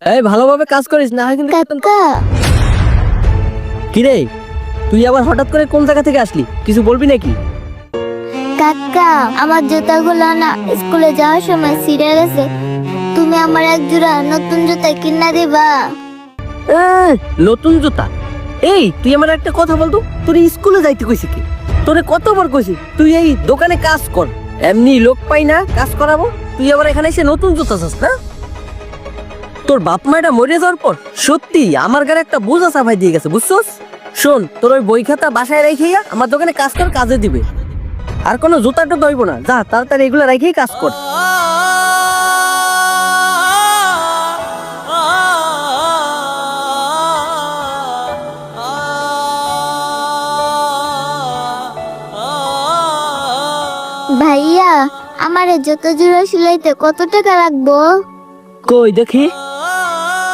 এই ভালোভাবে কাজ করিস না হয় কিন্তু কাকা কি রে, তুই আবার হঠাৎ করে কোন জায়গা থেকে আসলি? কিছু বলবি নাকি? কাকা আমার জুতাগুলো না স্কুলে যাওয়ার সময় ছিঁড়ে গেছে, তুমি আমার এক জোড়া নতুন জুতা কিনা দিবা? নতুন জুতা? এই তুই আমার একটা কথা বলতো, তোর স্কুলে যাইতে কইছি কি? তোরে কতবার কইছি তুই এই দোকানে কাজ কর, এমনি লোক পাই না কাজ করাবো, তুই আবার এখানে এসে নতুন জুতা চাস না? তোর বাপ মায়েরা মরে যাওয়ার পর সত্যি আমার গায়ে একটা বোঝা চাপাই দিয়ে গেছে, বুঝছস? শোন, তোর ওই বই খাতা বাসায় রেখেইয়া আমার দোকানে কাজ কর, কাজে দিবে। আর কোনো জুতাটা দইব না, যা তাড়াতাড়ি এগুলো রেখেই কাজ কর। ভাইয়া আমার জুতো জোড়া সিলাইতে কত টাকা লাগবো? কই দেখি।